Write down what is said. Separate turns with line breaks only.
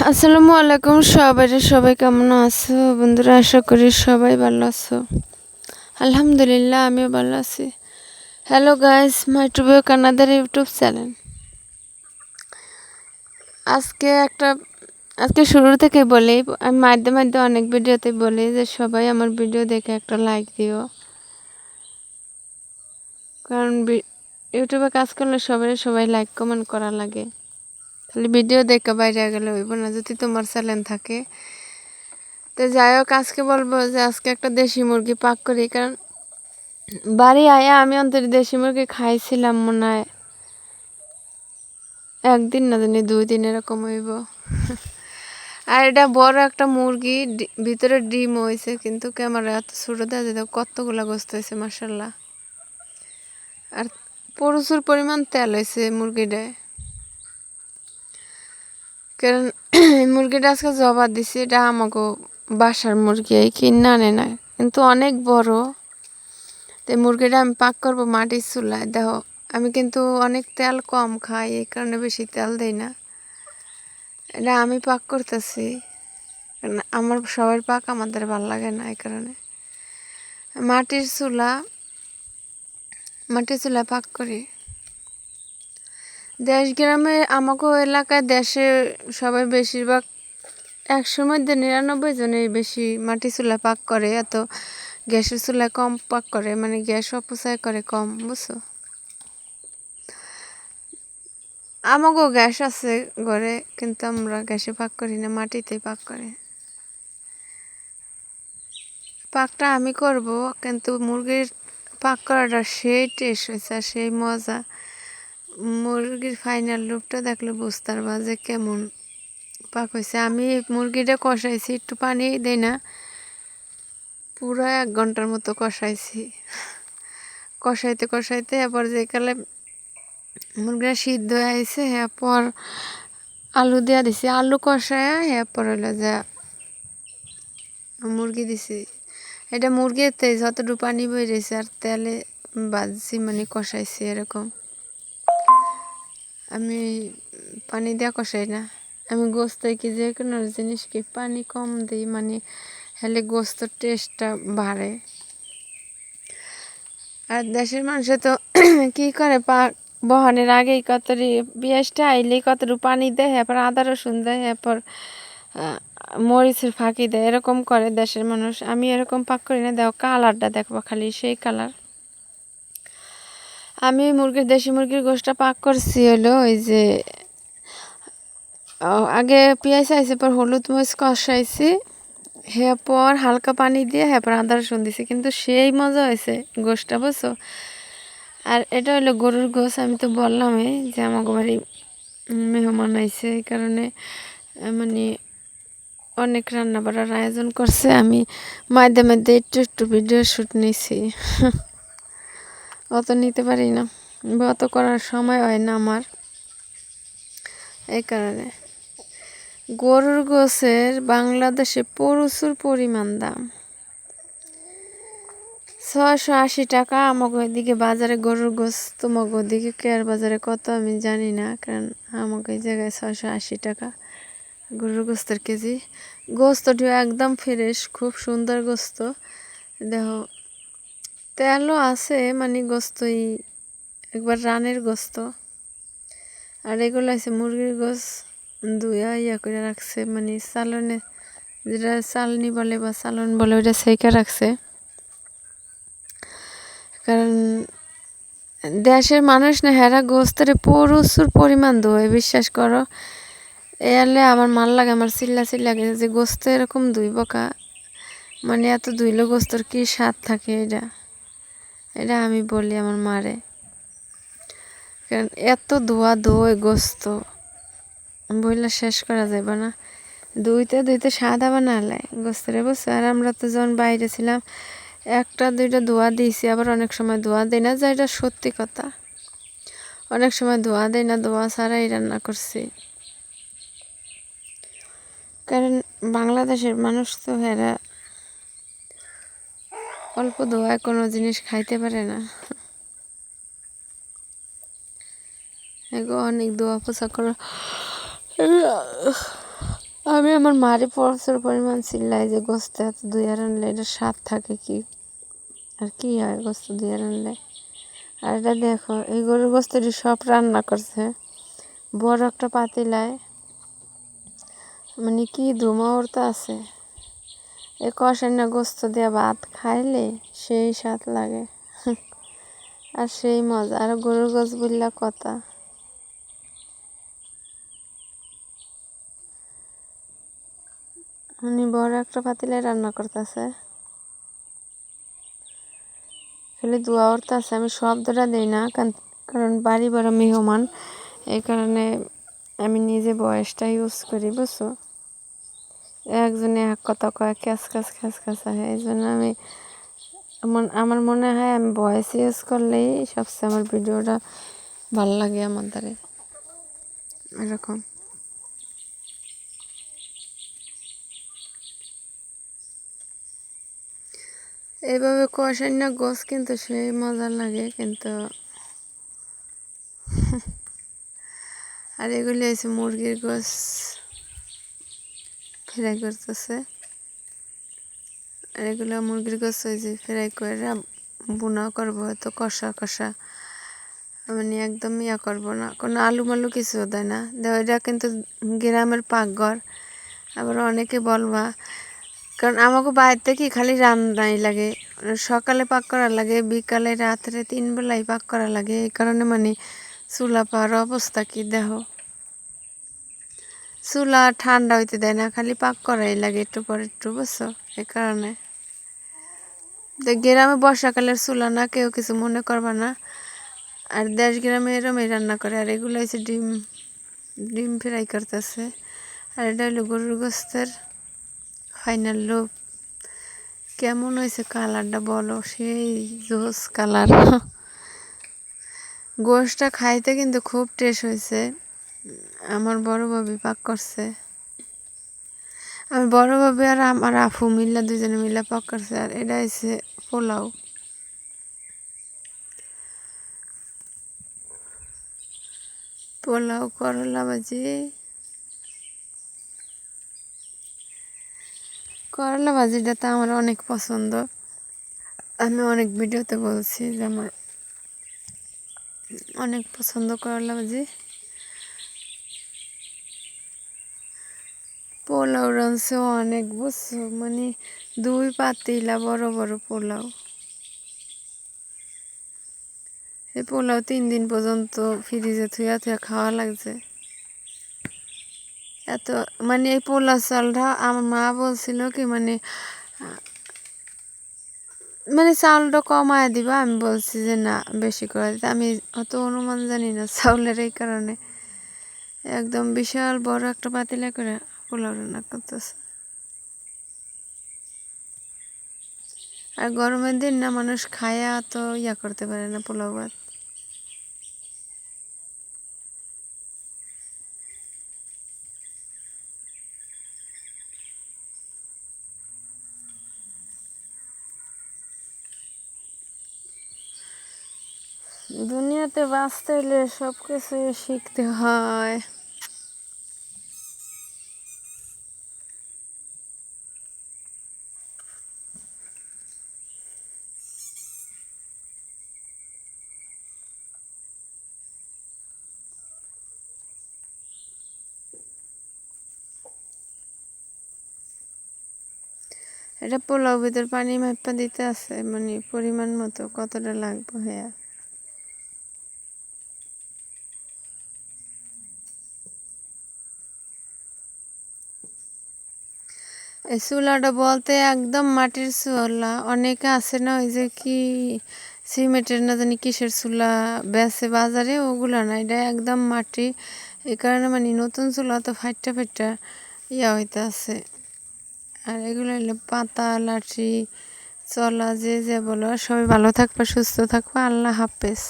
আসসালামু আলাইকুম সবাই কেমন আছো বন্ধুরা? আশা করি সবাই ভালো আছো। আলহামদুলিল্লাহ আমিও ভালো আছি। হ্যালো গাইস, মাই টুবে কানাডার ইউটিউব চ্যানেল। আজকে শুরু থেকে বলি, আমি মাঝে মাঝে অনেক ভিডিওতে বলি যে সবাই আমার ভিডিও দেখে একটা লাইক দিও, কারণ ইউটিউবে কাজ করলে সবাই লাইক কমেন্ট করা লাগে। খালি ভিডিও দেখে বাইরে গেলে হইব না, যদি তোমার চ্যানেল থাকে। তো যাই হোক, আজকে বলবো যে আজকে একটা দেশি মুরগি পাক করি। কারণ বাড়ি আয়া আমি অন্তত দেশি মুরগি খাইছিলাম মনে হয় একদিন, না জানি 2 দিন এরকম হইব। আর এটা বড় একটা মুরগি, ভিতরে ডিম হয়েছে, কিন্তু ক্যামেরা এত ছোট দেওয়া যায়, কতগুলা গোস্ত হয়েছে মাসাল্লাহ। আর প্রচুর পরিমাণ তেল হয়েছে মুরগিটায়। কারণ মুরগিটা আজকে জবা দিছি, এটা আমাকে বাসার মুরগি, কিনে আনে না, কিন্তু অনেক বড়। তো মুরগিটা আমি পাক করবো মাটির চুলায়। দেখো, আমি কিন্তু অনেক তেল কম খাই, এই কারণে বেশি তেল দেই না। এটা আমি পাক করতেছি, আমার সবার পাক আমাদের ভাল লাগে না, এই কারণে মাটির চুলা পাক করি। দেশ গ্রামে আমাকে এলাকায় দেশে সবাই বেশিরভাগ 100 মধ্যে 99 জনের বেশি মাটির চুলা পাক করে। এত গ্যাসের চুলায় কম পাক করে, মানে গ্যাস অপচয় করে কম, বুঝছো? আমাকেও গ্যাস আছে ঘরে, কিন্তু আমরা গ্যাসে পাক করি না, মাটিতে পাক করে। পাকটা আমি করব, কিন্তু মুরগির পাক করাটা সেই টেস্ট হয়েছে, সেই মজা। মুরগির ফাইনাল লুকটা দেখলে বুঝতে পারবা যে কেমন পাক হয়েছে। আমি মুরগিটা কষাইছি, একটু পানি দেই না, পুরো 1 ঘন্টার মতো কষাইছি। কষাইতে এরপর যে কালে মুরগিটা সিদ্ধ হয়ে আইছে, এরপর আলু দিয়া দিছি, আলু কষায় এরপর হলো যা মুরগি দিছি। এটা মুরগিতে যতটুকু পানি বেরিয়েছে আর তেলে বাজছি, মানে কষাইছি এরকম। আমি পানি দিয়া কষাই না, আমি গোস্ত কি যে কোনো জিনিস কি পানি কম দিই, মানে হলে গোস্তর টেস্টটা বাড়ে। আর দেশের মানুষ তো কি করে, পাক বহানের আগেই কতরি পেঁয়াজটা আইলেই কতটুকু পানি দেয়, এরপর আদা রসুন দেয়, এরপর মরিচের ফাঁকি দেয়, এরকম করে দেশের মানুষ। আমি এরকম পাক করি না। দেখো কালারটা দেখবো, খালি সেই কালার। আমি দেশি মুরগির গোশটা পাক করছি হলো ওই যে আগে পেঁয়াজ আইছে, পর হলুদ মরিচ কষাইছি, এরপর হালকা পানি দিয়ে এরপর আদা রসুন দিছি, কিন্তু সেই মজা হয়েছে গোশটা, বুঝছো? আর এটা হলো গরুর গোশ। আমি তো বললামই যে আমাকে বাড়ি মেহমান আইছে, এই কারণে মানে অনেক রান্না বাড়ার আয়োজন করছে। আমি মাঝে একটু ভিডিও শ্যুট নিছি। অত নিতে পারি না, অত করার সময় হয় না আমার, এই কারণে। গরুর গোশের বাংলাদেশে প্রচুর পরিমাণ দাম, 680 টাকা আমাকে ওইদিকে বাজারে গরুর গোশ। তোমাকে ওদিকে কেয়ার বাজারে কত আমি জানি না, কারণ আমাকে এই জায়গায় 680 টাকা গরুর গোস্তের কেজি। গোস্তটিও একদম ফ্রেশ, খুব সুন্দর গোস্ত। দেখো তেলও আছে, মানে গোস্তই একবার রানের গোস্ত। আর এগুলো আছে মুরগির গোশ, ধুয়া ইয়া করে রাখছে, মানে চালনে, যেটা চালনি বলে বা চালন বলে, ওইটা সেইকা রাখছে। কারণ দেশের মানুষ না, হেরা গোস্তের প্রচুর পরিমাণ ধোয়, বিশ্বাস করো। এলে আমার মাল লাগে, আমার চিল্লা গেছে যে গোস্ত এরকম ধুই বকা, মানে এত ধুইলে গোস্তর কি স্বাদ থাকে, এটা আমি বলি আমার মারে। কারণ এত ধোয়া ধোয় গোস্ত বইলা শেষ করা যাবে না। ধুইতে সাদা বানালে গোস্তের, বুঝছো? আর আমরা তো যখন বাইরে ছিলাম 1-2টা ধোয়া দিয়েছি, আবার অনেক সময় ধোয়া দেয় না, যা এটা সত্যি কথা। অনেক সময় ধোয়া দেয় না, ধোয়া ছাড়াই রান্না করছি। কারণ বাংলাদেশের মানুষ তো হেরা অল্প ধোয়ায় কোনো জিনিস খাইতে পারে না, এগো অনেক ধোয়া পোছা করো। আমি আমার মারে প্রচুর পরিমাণ চিল্লাই যে গোস্ত এত দুই আর আনলে এটা স্বাদ থাকে কি আর কি হয় গোস্ত দুই আর আনলে। আর এটা দেখো এই গরুর গোস্তটি সব রান্না করছে বড় একটা পাতিলায়, মানে কি ধুমা উড়তে আছে। এই কষাইনা গোস্ত দিয়ে ভাত খাইলে সেই স্বাদ লাগে আর সেই মজা। আর গরুর গোস্ত বললা কথা, উনি বড় একটা পাতিলায় রান্না করতেছে, খালি ধোয়া উঠতেছে। আমি শব্দটা দিই না কারণ বাড়ি বড় মেহমান, এই কারণে আমি নিজে ভয়েসটা ইউজ করি বুঝছো। একজনে এক কথা কয় ক্যাস ক্যাস খ্যাস খ্যাস হয়, এই জন্য আমি আমার মনে হয় আমি ভয়েস ইউজ করলেই সবচেয়ে আমার ভিডিওটা ভালো লাগে আমার দ্বারে এরকম। এইভাবে কষাই না গোস কিন্তু সেই মজা লাগে কিন্তু। আর এগুলি হয়েছে মুরগির গোস ফ্রাই করতেছে, আর এগুলো মুরগির গোস হয়েছে ফ্রাই করে বুনা করবো, তো কষা কষা, মানে একদম ইয়া করবো না, কোনো আলু মালু কিছু দেয় না দেওয়া। এটা কিন্তু গ্রামের পাকঘর। আবার অনেকে বলবা, কারণ আমাকে বাড়িতে কি খালি রান্নাই লাগে, সকালে পাক করা লাগে, বিকালে রাত্রে 3 বেলাই পাক করা লাগে। এই কারণে মানে চুলা পাওয়ার অবস্থা কি দেহ, চুলা ঠান্ডা হইতে দেয় না, খালি পাক করাই লাগে একটু পর একটু বুঝছো। এই কারণে গ্রামে বর্ষাকালের চুলা না, কেউ কিছু মনে করবা না। আর দেশ গ্রামে এরমই রান্না করে। আর এগুলো হচ্ছে ডিম ডিম ফ্রাই করতেছে। আর এটা হলো গরুর গোস্তের ফাইনাল লুক। কেমন হয়েছে কালারটা বলো, সেই জোস কালার। গোশটা খাইতে কিন্তু খুব টেস্ট হয়েছে। আমার বড় ভাবি পাক করছে, আমার বড় ভাবি আর আমার আফু মিল্লা দুজনে মিল্লা পাক করছে। আর এটা হচ্ছে পোলাও, পোলাও করলা ভাজি। করলা ভাজিটা তো আমার অনেক পছন্দ, আমি অনেক ভিডিওতে বলছি যে আমার অনেক পছন্দ করলা ভাজি। পোলাও রাঁধছে অনেক বুঝছো, মানে 2 পাতিলা বড় বড় পোলাও। এই পোলাও 3 দিন পর্যন্ত ফ্রিজে থুয়া থুয়া খাওয়া লাগছে এত। মানে এই পোলাও চালটা আমার মা বলছিল কি মানে মানে চাউলটা কমায় দিবা, আমি বলছি যে না বেশি করে দিতে। আমি অত অনুমান জানি না চাউলের, এই কারণে একদম বিশাল বড় একটা পাতিলা করে পোলাও রান্না করতেছে। আর গরমের দিন না, মানুষ খায়া তো ইয়া করতে পারে না পোলাও ভাত। দুনিয়াতে বাঁচতে হলে সব কিছু শিখতে হয়। এটা পোলাও ভিতর পানি মাপা দিতে আছে, মানে পরিমাণ মতো কতটা লাগবে। হ্যাঁ, এই চুলাটা বলতে একদম মাটির চুলা। অনেকে আছে না ওই যে কি সিমেন্টের না জানি কিসের চুলা বেছে বাজারে, ওগুলো না, এটা একদম মাটি। এই কারণে মানে নতুন চুলা তো ফাইটটা ফাইটটা ইয়া হইতে আছে। আর এগুলো হলো পাতা লাঠি চলা, যে যে বলো। সবাই ভালো থাকবা, সুস্থ থাকবা, আল্লাহ হাফেজ।